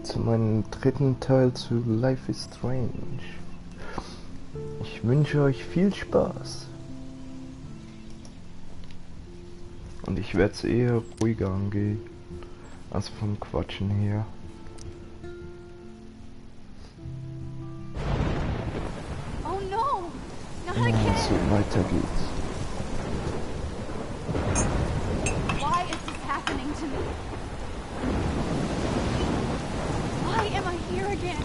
zu meinem dritten Teil zu Life is Strange. Ich wünsche euch viel Spaß. Und ich werde es eher ruhiger angehen, als vom Quatschen her. Oh no! Not Ja, again! so weiter geht's. Why is this happening to me? Why am I here again?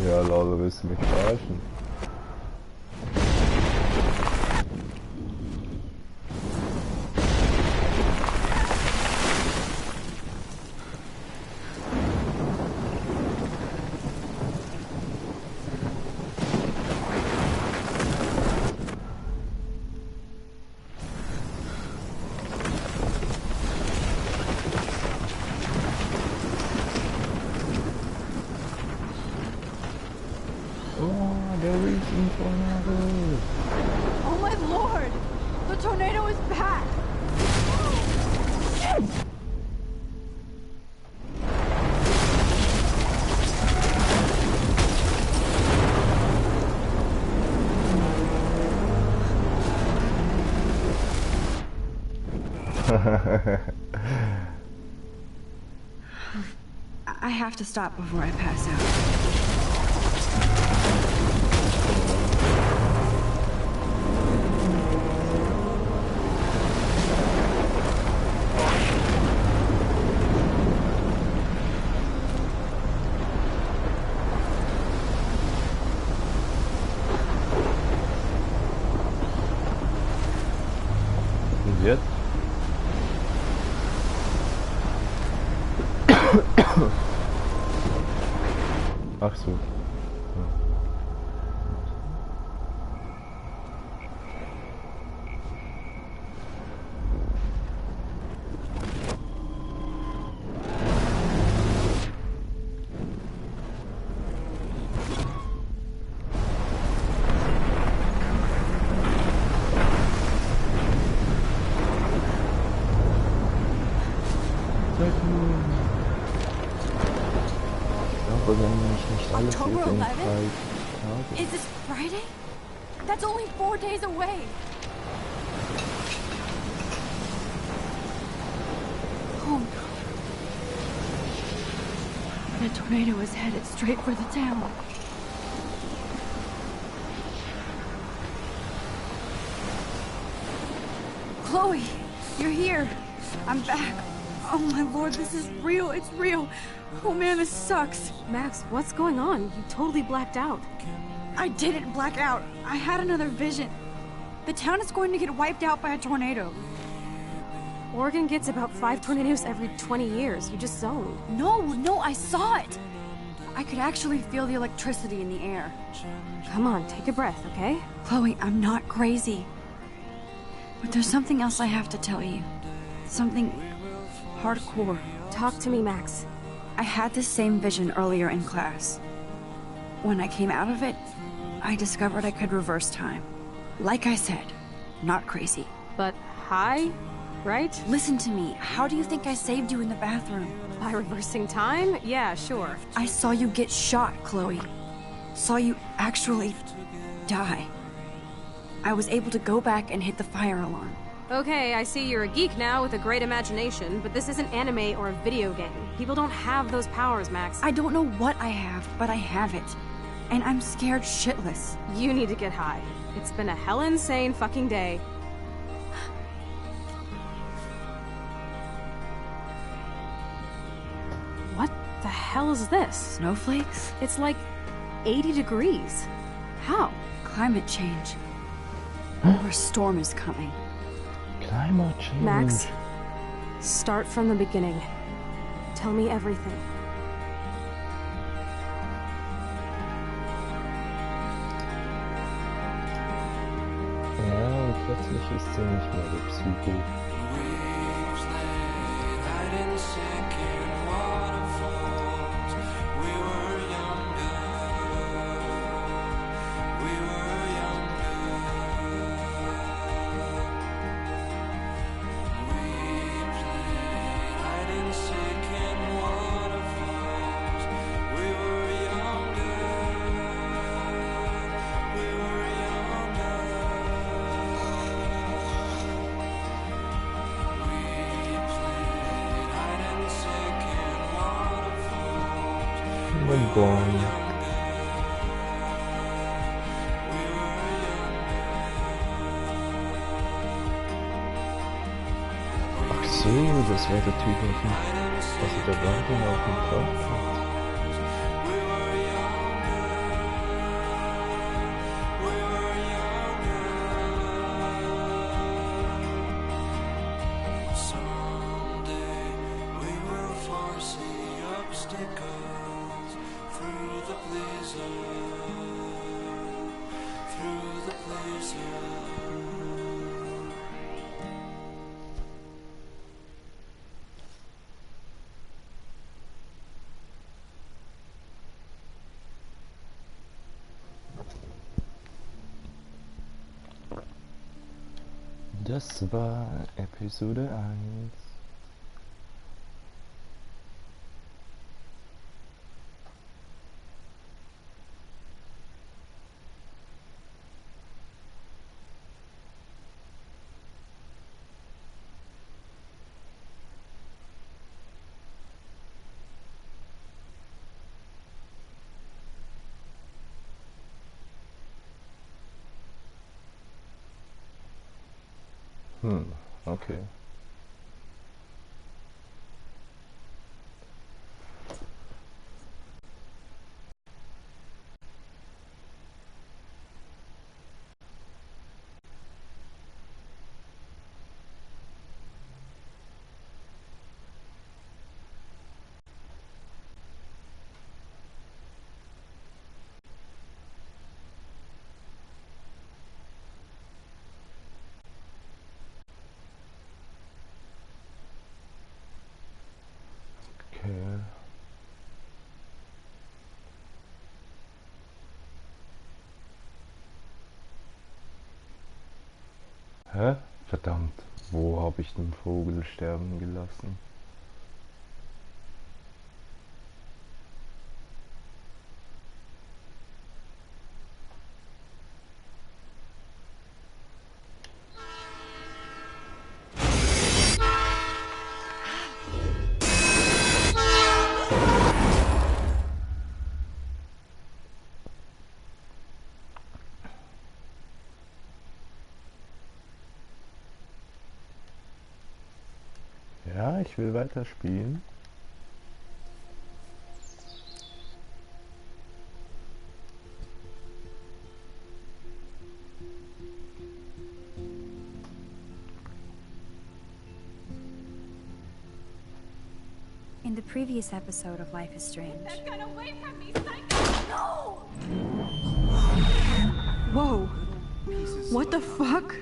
Ja, Leute, willst du mich verarschen? Oh my lord! The tornado is back! I have to stop before I pass out. Und jetzt? Ach so. October 11th? Is this Friday? That's only 4 days away. Oh no. The tornado is headed straight for the town. Chloe, you're here. I'm back. Oh my lord, this is real. It's real. Oh man, this sucks. Max, what's going on? You totally blacked out. I didn't black out. I had another vision. The town is going to get wiped out by a tornado. Oregon gets about 5 tornadoes every 20 years. You just zoned. No, I saw it. I could actually feel the electricity in the air. Come on, take a breath, okay? Chloe, I'm not crazy. But there's something else I have to tell you. Something hardcore. Talk to me, Max. I had this same vision earlier in class. When I came out of it, I discovered I could reverse time. Like I said, not crazy. But high, right? Listen to me. How do you think I saved you in the bathroom? By reversing time? Yeah, sure. I saw you get shot, Chloe. Saw you actually die. I was able to go back and hit the fire alarm. Okay, I see you're a geek now with a great imagination, but this isn't anime or a video game. People don't have those powers, Max. I don't know what I have, but I have it. And I'm scared shitless. You need to get high. It's been a hell insane fucking day. What the hell is this? Snowflakes? It's like 80 degrees. How? Climate change. Or a storm is coming. Climate change. Max, start from the beginning. Tell me everything. Ja, und plötzlich ist sie nicht mehr der Psycho. Gone. Ach so, das war der Typ auf dem, also der Wagen auf dem Parkplatz. Das war Episode 1. Okay. Hä? Verdammt, wo habe ich den Vogel sterben gelassen? Ja, ich will weiterspielen. In the previous episode of Life is Strange. That gun away from me, psycho! No! Whoa. What the fuck?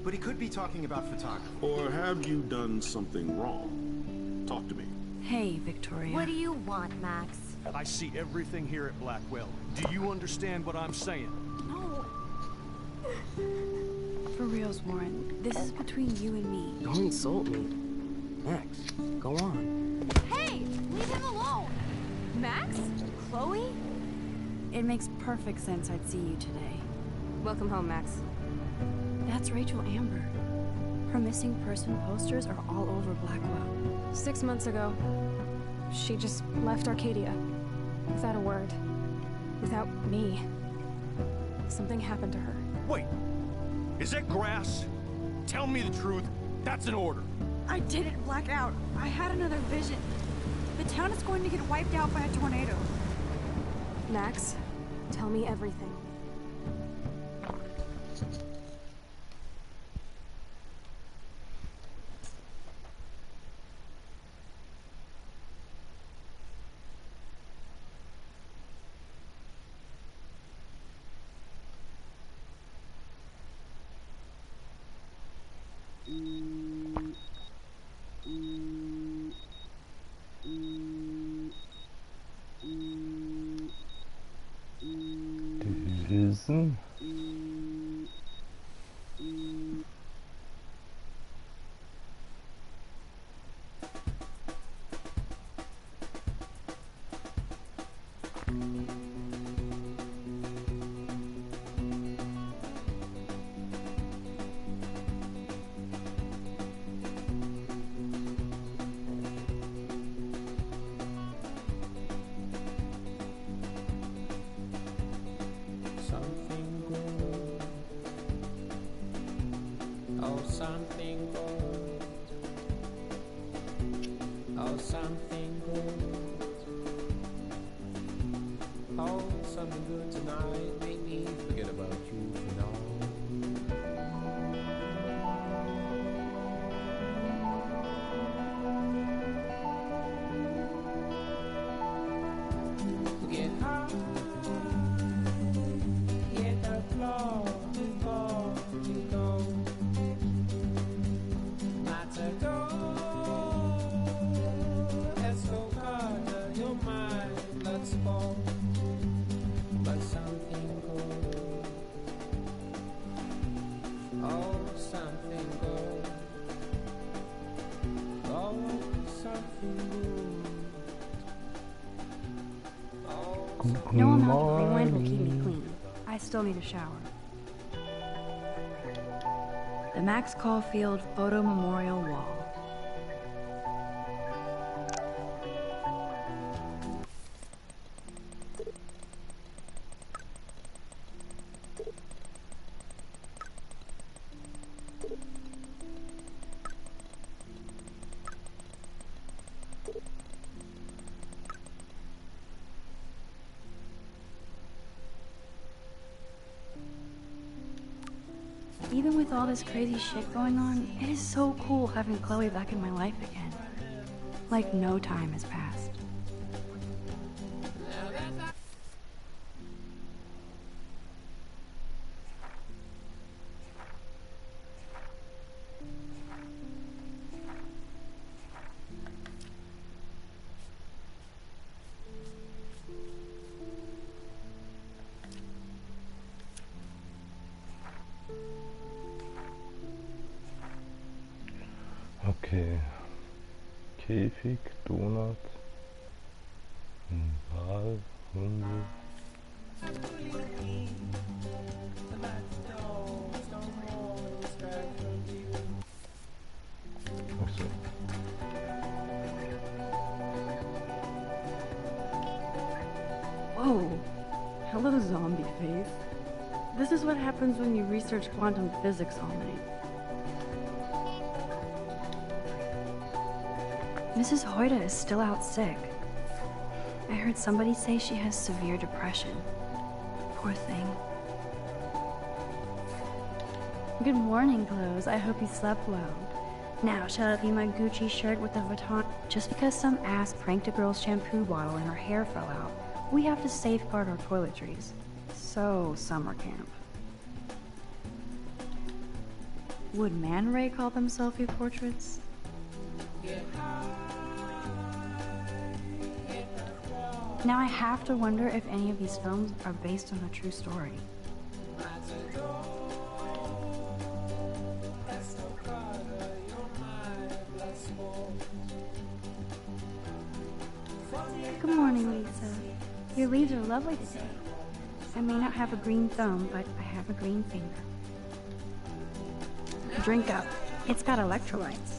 But he could be talking about photography. Or have you done something wrong? Talk to me. Hey, Victoria. What do you want, Max? I see everything here at Blackwell. Do you understand what I'm saying? No. For reals, Warren. This is between you and me. Don't insult me. Max, go on. Hey! Leave him alone! Max? Chloe? It makes perfect sense I'd see you today. Welcome home, Max. That's Rachel Amber. Her missing person posters are all over Blackwell. 6 months ago, she just left Arcadia. Without a word. Without me. Something happened to her. Wait! Is that grass? Tell me the truth. That's an order. I didn't black out. I had another vision. The town is going to get wiped out by a tornado. Max, tell me everything. lösen. Something good. Oh, something good. Oh, something good. Oh, something good tonight. Make me forget about you for now. Get high. Get the floor before you go. Not to go. Let's go color your mind. Let's go. But something good. Oh, something good. Oh, something good. Oh, No amount of rewind will keep me clean. I still need a shower. The Max Caulfield Photo Memorial Wall. Even with all this crazy shit going on, it is so cool having Chloe back in my life again. Like no time has passed. Okay. Käfig, Donut, Wal, Hunde. Achso. Whoa. Hello, zombie face. This is what happens when you research quantum physics all night. Mrs. Hoyta is still out sick. I heard somebody say she has severe depression. Poor thing. Good morning, clothes. I hope you slept well. Now, shall it be my Gucci shirt with the Vuitton? Just because some ass pranked a girl's shampoo bottle and her hair fell out, we have to safeguard our toiletries. So, summer camp. Would Man Ray call them selfie portraits? Now I have to wonder if any of these films are based on a true story. Good morning, Lisa. Your leaves are lovely today. I may not have a green thumb, but I have a green finger. Drink up. It's got electrolytes.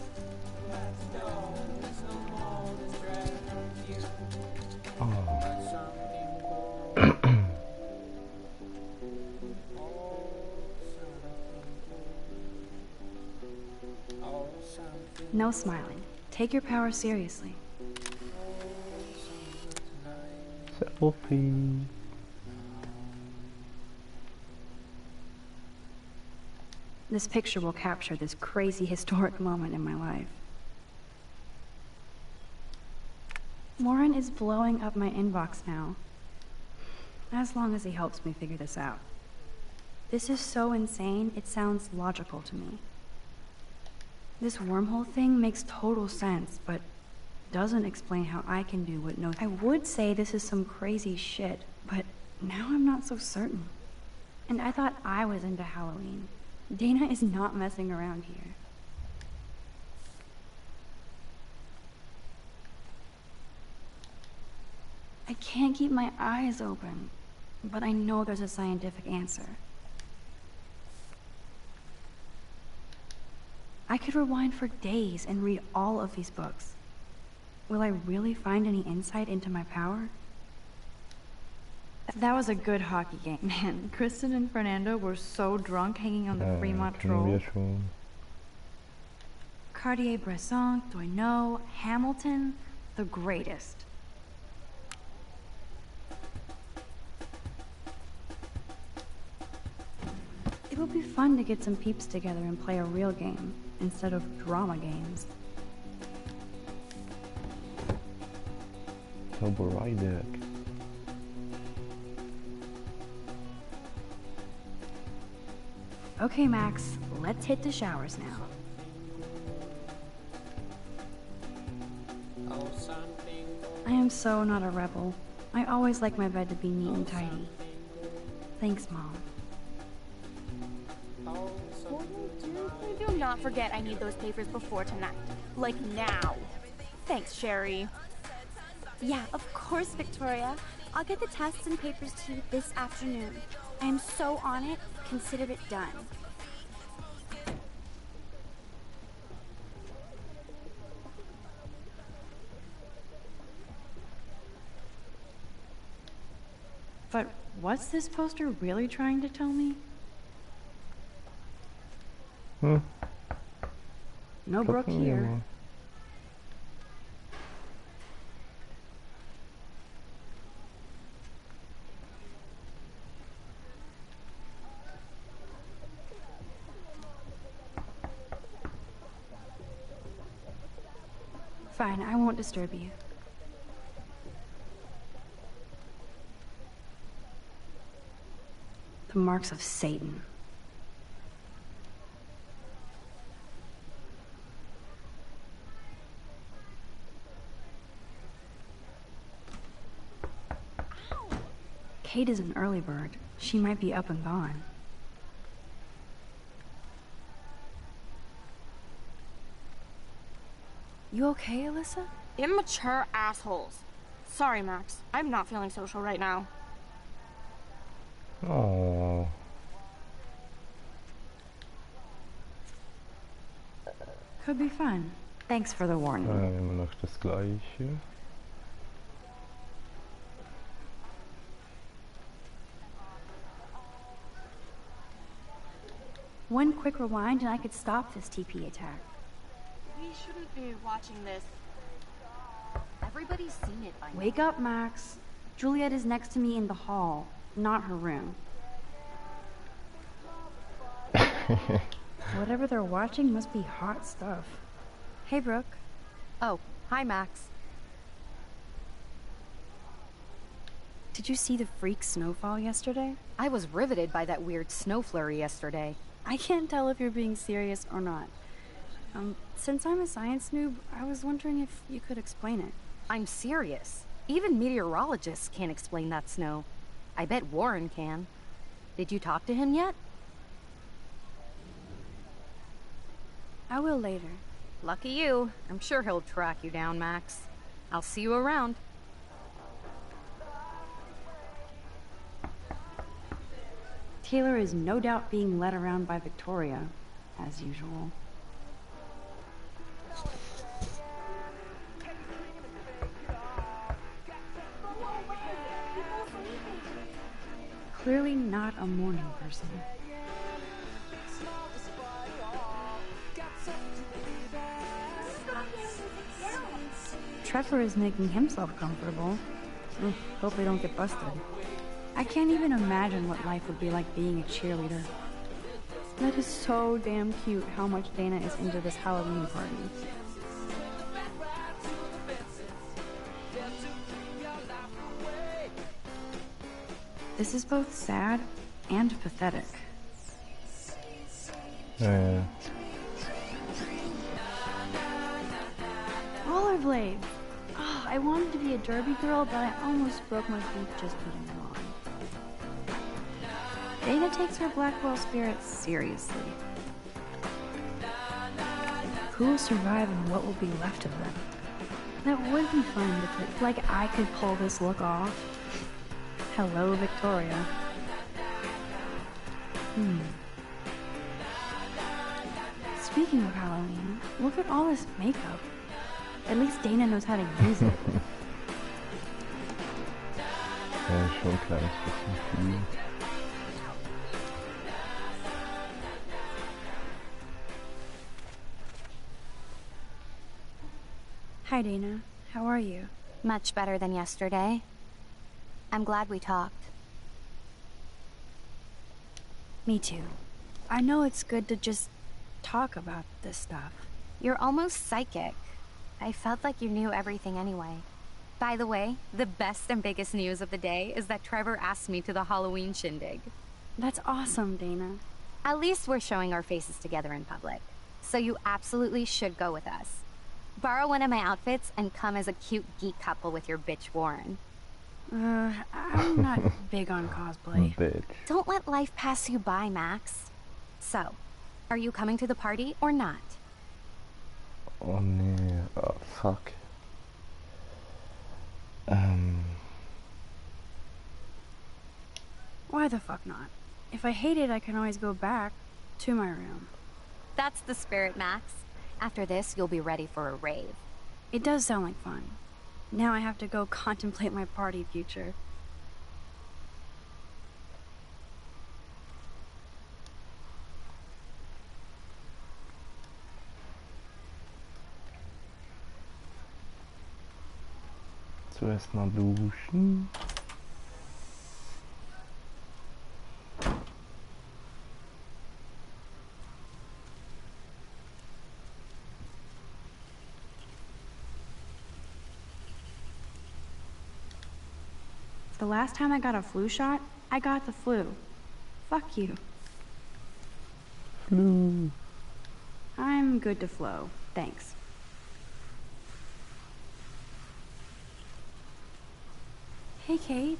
No smiling. Take your power seriously. Selfie. This picture will capture this crazy historic moment in my life. Warren is blowing up my inbox now. As long as he helps me figure this out. This is so insane, it sounds logical to me. This wormhole thing makes total sense, but doesn't explain how I can do what no... I would say this is some crazy shit, but now I'm not so certain. And I thought I was into Halloween. Dana is not messing around here. I can't keep my eyes open, but I know there's a scientific answer. I could rewind for days and read all of these books. Will I really find any insight into my power? That was a good hockey game, man. Kristen and Fernando were so drunk hanging on the Fremont Troll. Cartier-Bresson, Doisneau, Hamilton, the greatest. It would be fun to get some peeps together and play a real game, instead of drama games. Zauberei-Deck. Okay, Max, let's hit the showers now. I am so not a rebel. I always like my bed to be neat and tidy. Thanks, Mom. Do not forget I need those papers before tonight. Like now. Thanks, Sherry. Yeah, of course, Victoria. I'll get the tests and papers to you this afternoon. I am so on it. Consider it done. But what's this poster really trying to tell me? No Brooke here. Fine, I won't disturb you. The marks of Satan. Kate is an early bird. She might be up and gone. You okay, Alyssa? Immature assholes. Sorry, Max. I'm not feeling social right now. Oh. Could be fun. Thanks for the warning. Immer noch das Gleiche. One quick rewind and I could stop this TP attack. We shouldn't be watching this. Everybody's seen it by now. Wake up, Max. Juliet is next to me in the hall, not her room. Whatever they're watching must be hot stuff. Hey, Brooke. Oh, hi, Max. Did you see the freak snowfall yesterday? I was riveted by that weird snow flurry yesterday. I can't tell if you're being serious or not. Since I'm a science noob, I was wondering if you could explain it. I'm serious. Even meteorologists can't explain that snow. I bet Warren can. Did you talk to him yet? I will later. Lucky you. I'm sure he'll track you down, Max. I'll see you around. Taylor is no doubt being led around by Victoria, as usual. Clearly not a morning person. Trevor is making himself comfortable. Hope they don't get busted. I can't even imagine what life would be like being a cheerleader. That is so damn cute how much Dana is into this Halloween party. This is both sad and pathetic. Rollerblades! Oh, I wanted to be a derby girl, but I almost broke my feet just putting them on. Dana takes her Blackwell spirits seriously. Who will survive and what will be left of them? That would be fun to put, like I could pull this look off. Hello, Victoria. Speaking of Halloween, look at all this makeup. At least Dana knows how to use it. Ja, schon ein kleines bisschen viel. Hi, Dana. How are you? Much better than yesterday. I'm glad we talked. Me too. I know it's good to just talk about this stuff. You're almost psychic. I felt like you knew everything anyway. By the way, the best and biggest news of the day is that Trevor asked me to the Halloween shindig. That's awesome, Dana. At least we're showing our faces together in public. So you absolutely should go with us. Borrow one of my outfits and come as a cute geek couple with your bitch Warren. I'm not big on cosplay. Bitch. Don't let life pass you by, Max. So, are you coming to the party or not? Oh nee, oh fuck. Why the fuck not? If I hate it, I can always go back to my room. That's the spirit, Max. After this, you'll be ready for a rave. It does sound like fun. Now I have to go contemplate my party future. Zuerst mal duschen. The last time I got a flu shot, I got the flu. Fuck you. Flu. I'm good to flow. Thanks. Hey, Kate.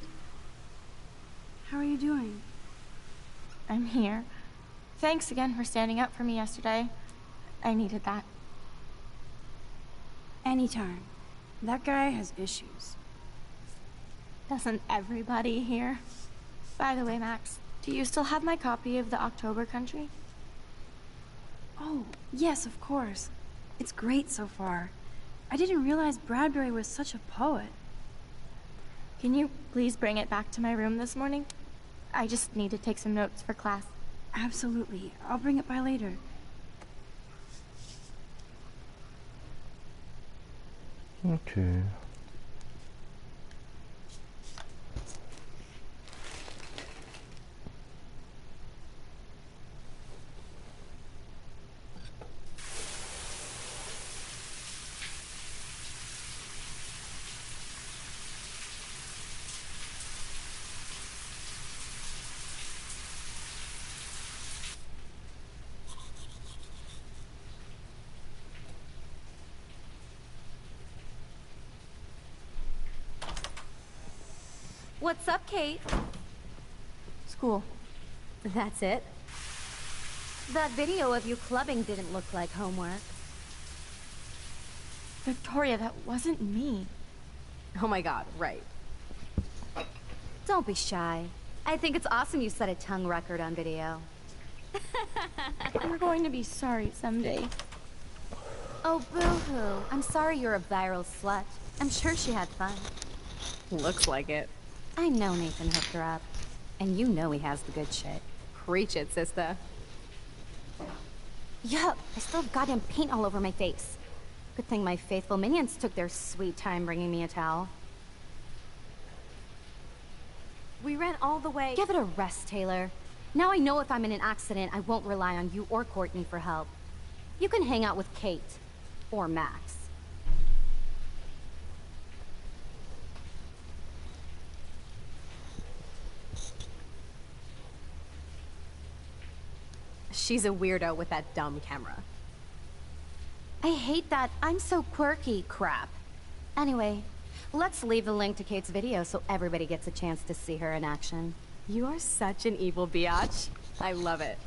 How are you doing? I'm here. Thanks again for standing up for me yesterday. I needed that. Anytime. That guy has issues. Doesn't everybody here? By the way, Max, do you still have my copy of The October Country? Oh, yes, of course. It's great so far. I didn't realize Bradbury was such a poet. Can you please bring it back to my room this morning? I just need to take some notes for class. Absolutely. I'll bring it by later. Okay. What's up, Kate? School. That's it? That video of you clubbing didn't look like homework. Victoria, that wasn't me. Oh my god, right. Don't be shy. I think it's awesome you set a tongue record on video. You're going to be sorry someday. Oh, boo-hoo. I'm sorry you're a viral slut. I'm sure she had fun. Looks like it. I know Nathan hooked her up. And you know he has the good shit. Preach it, sister. Yup, I still have goddamn paint all over my face. Good thing my faithful minions took their sweet time bringing me a towel. We ran all the way. Give it a rest, Taylor. Now I know if I'm in an accident, I won't rely on you or Courtney for help. You can hang out with Kate. Or Max. She's a weirdo with that dumb camera. I hate that I'm so quirky crap. Anyway, let's leave the link to Kate's video so everybody gets a chance to see her in action. You are such an evil biatch. I love it.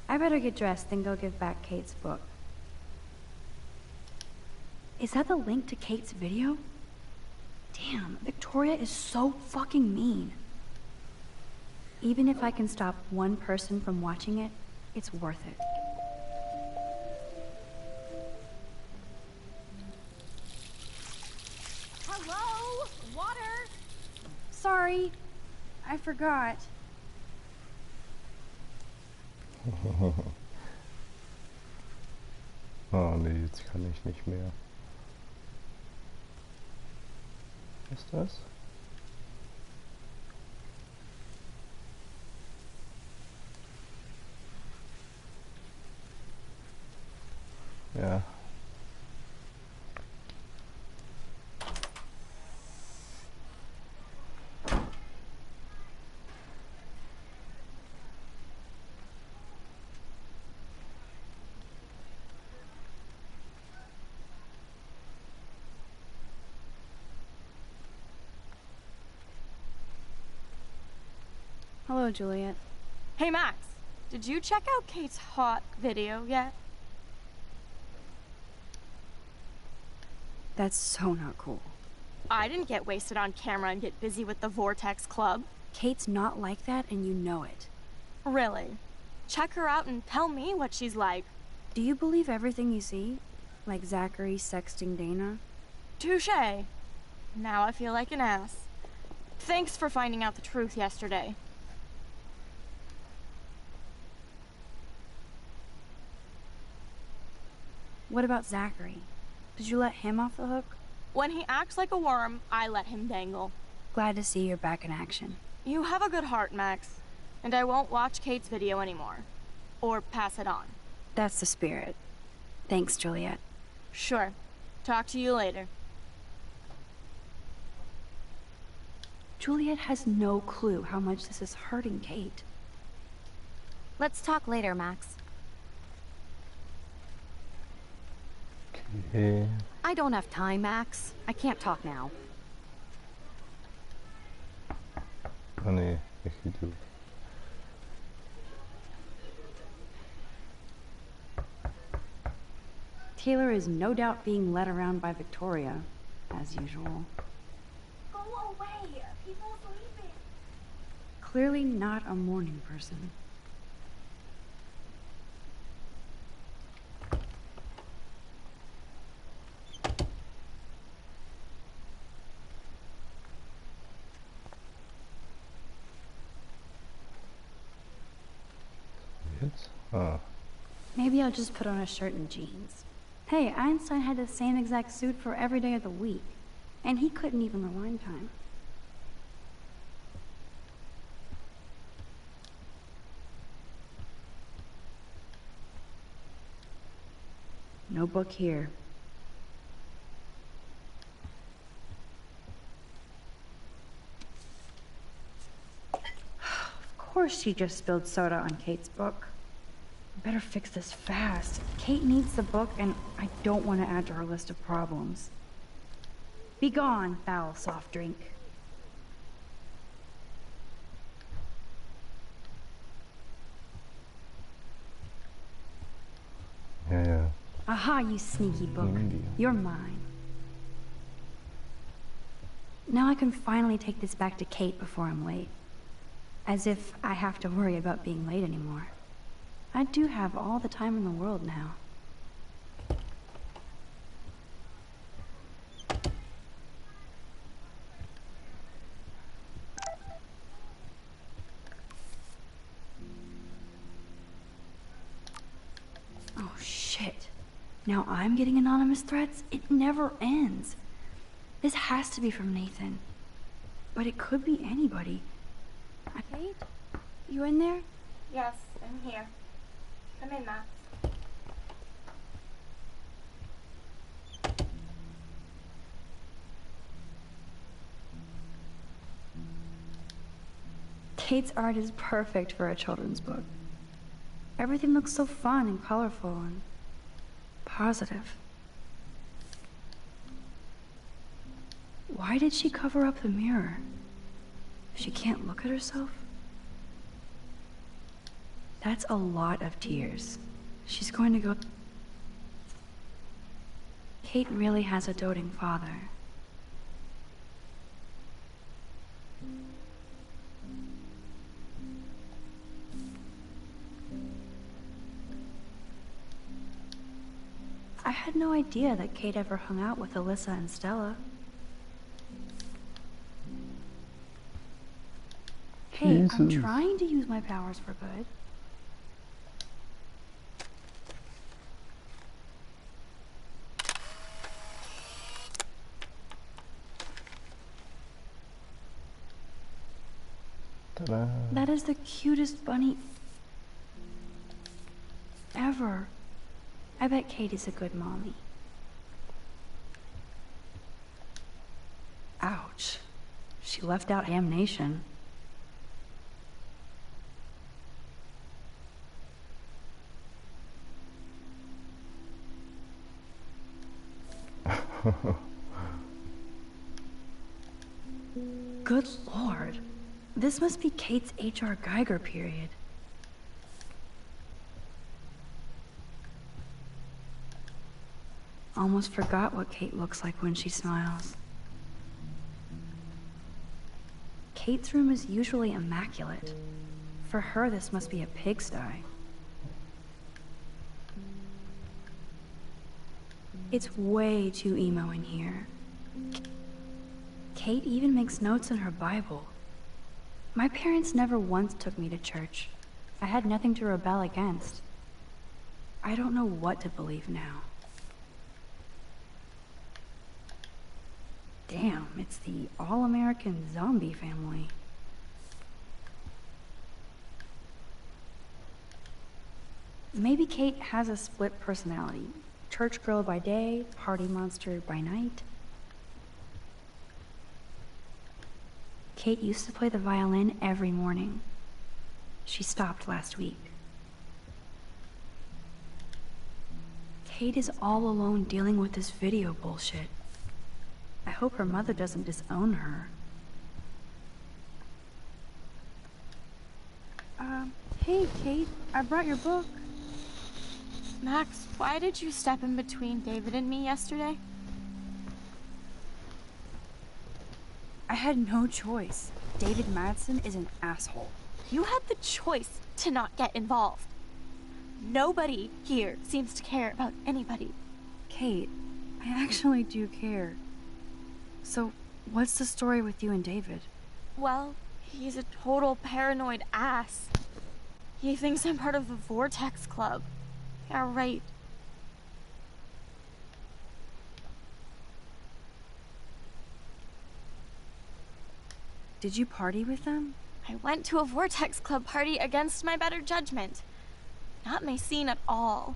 I better get dressed, then go give back Kate's book. Is that the link to Kate's video? Damn, Victoria is so fucking mean. Even if I can stop one person from watching it, it's worth it. Hello? Water? Sorry, I forgot. Oh nee, jetzt kann ich nicht mehr. Was ist das? Ja. Hello, Juliet. Hey, Max. Did you check out Kate's hot video yet? That's so not cool. I didn't get wasted on camera and get busy with the Vortex Club. Kate's not like that, and you know it. Really? Check her out and tell me what she's like. Do you believe everything you see? Like Zachary sexting Dana? Touché. Now I feel like an ass. Thanks for finding out the truth yesterday. What about Zachary? Did you let him off the hook? When he acts like a worm, I let him dangle. Glad to see you're back in action. You have a good heart, Max. And I won't watch Kate's video anymore. Or pass it on. That's the spirit. Thanks, Juliet. Sure. Talk to you later. Juliet has no clue how much this is hurting Kate. Let's talk later, Max. Okay. I don't have time, Max. I can't talk now. Oh nee, ich Idiot. Taylor is no doubt being led around by Victoria, as usual. Go away! People sleeping! Clearly not a morning person. Jetzt? Ah. Maybe I'll just put on a shirt and jeans. Hey, Einstein had the same exact suit for every day of the week, and he couldn't even rewind time. No book here. Of course she just spilled soda on Kate's book. Better fix this fast. Kate needs the book, and I don't want to add to her list of problems. Be gone, foul soft drink. Ja, ja. Aha, you sneaky book. India. You're mine. Now I can finally take this back to Kate before I'm late. As if I have to worry about being late anymore. I do have all the time in the world now. Oh shit. Now I'm getting anonymous threats? It never ends. This has to be from Nathan. But it could be anybody. Kate? You in there? Yes, I'm here. Come in, Max. Kate's art is perfect for a children's book. Everything looks so fun and colorful and positive. Why did she cover up the mirror? She can't look at herself? That's a lot of tears. She's going to go... Kate really has a doting father. I had no idea that Kate ever hung out with Alyssa and Stella. Hey, I'm trying to use my powers for good. Ta-da. That is the cutest bunny ever. I bet Kate is a good mommy. Ouch. She left out damnation. Good lord. This must be Kate's H.R. Geiger period. Almost forgot what Kate looks like when she smiles. Kate's room is usually immaculate. For her, this must be a pigsty. It's way too emo in here. Kate even makes notes in her Bible. My parents never once took me to church. I had nothing to rebel against. I don't know what to believe now. Damn, it's the all-American zombie family. Maybe Kate has a split personality. Church girl by day, party monster by night. Kate used to play the violin every morning. She stopped last week. Kate is all alone dealing with this video bullshit. I hope her mother doesn't disown her. Hey, Kate, I brought your book. Max, why did you step in between David and me yesterday? I had no choice. David Madsen is an asshole. You had the choice to not get involved. Nobody here seems to care about anybody. Kate, I actually do care. So, what's the story with you and David? Well, he's a total paranoid ass. He thinks I'm part of the Vortex Club. Yeah, right. Did you party with them? I went to a Vortex Club party against my better judgment. Not my scene at all.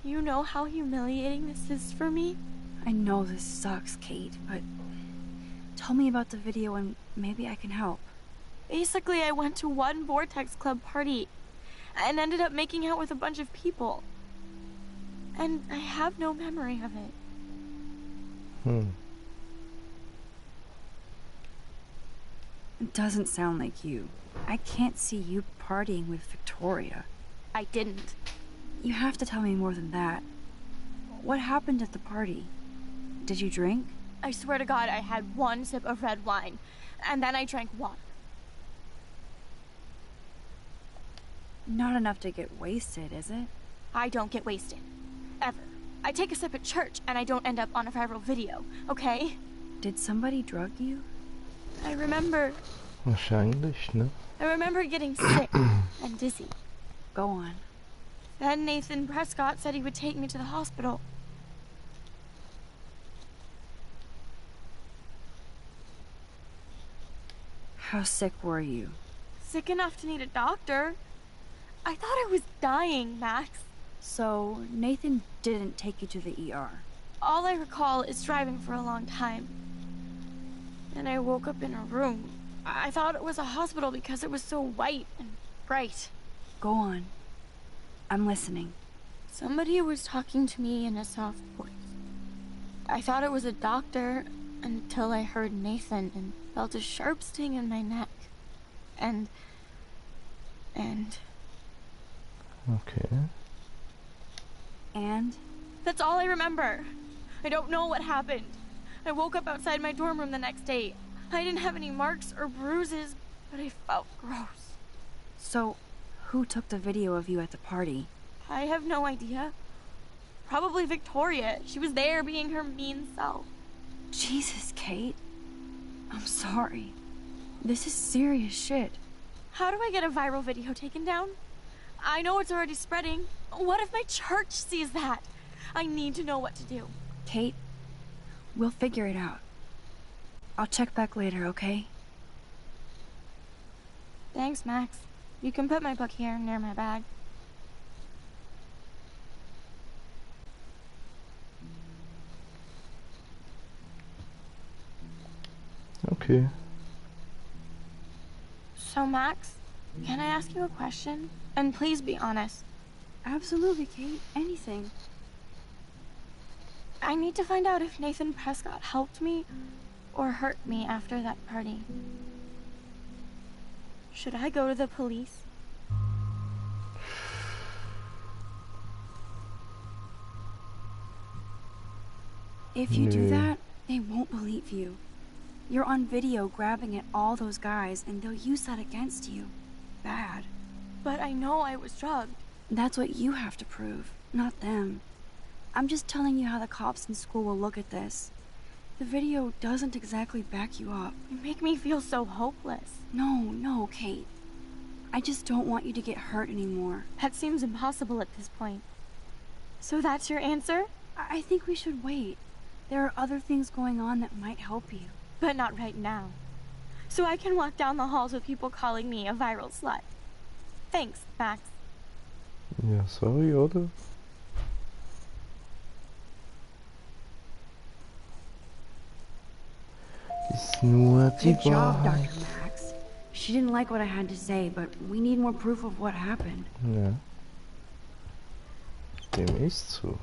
You know how humiliating this is for me? I know this sucks, Kate, but tell me about the video and maybe I can help. Basically, I went to one Vortex Club party and ended up making out with a bunch of people. And I have no memory of it. It doesn't sound like you. I can't see you partying with Victoria. I didn't. You have to tell me more than that. What happened at the party? Did you drink? I swear to God, I had one sip of red wine, and then I drank water. Not enough to get wasted, is it? I don't get wasted. Ever. I take a sip at church, and I don't end up on a viral video, okay? Did somebody drug you? I remember... Wahrscheinlich, ne? I remember getting sick and dizzy. Go on. Then Nathan Prescott said he would take me to the hospital. How sick were you? Sick enough to need a doctor. I thought I was dying, Max. So, Nathan didn't take you to the ER. All I recall is driving for a long time. Then I woke up in a room. I thought it was a hospital because it was so white and bright. Go on. I'm listening. Somebody was talking to me in a soft voice. I thought it was a doctor until I heard Nathan and felt a sharp sting in my neck. And... Okay. And? That's all I remember. I don't know what happened. I woke up outside my dorm room the next day. I didn't have any marks or bruises, but I felt gross. So, who took the video of you at the party? I have no idea. Probably Victoria. She was there being her mean self. Jesus, Kate. I'm sorry. This is serious shit. How do I get a viral video taken down? I know it's already spreading. What if my church sees that? I need to know what to do. Kate, we'll figure it out. I'll check back later, okay? Thanks, Max. You can put my book here near my bag. Okay. So, Max, can I ask you a question? And please be honest. Absolutely, Kate. Anything. I need to find out if Nathan Prescott helped me or hurt me after that party. Should I go to the police? If you do that, they won't believe you. You're on video grabbing at all those guys, and they'll use that against you. Bad. But I know I was drugged. That's what you have to prove, not them. I'm just telling you how the cops in school will look at this. The video doesn't exactly back you up. You make me feel so hopeless. No, Kate. I just don't want you to get hurt anymore. That seems impossible at this point. So that's your answer? I think we should wait. There are other things going on that might help you. But not right now. So I can walk down the halls with people calling me a viral slut. Thanks, Max. Ja, sorry, oder? Ist nur die Good job, Wahrheit. Dr. Max. She didn't like what I had to say, but we need more proof of what happened. Ja. Dem ist so.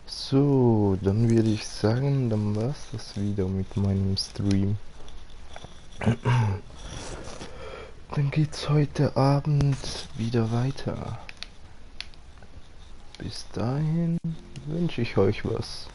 So, dann würde ich sagen, dann war's das wieder mit meinem Stream. Dann geht's heute Abend wieder weiter. Bis dahin wünsche ich euch was.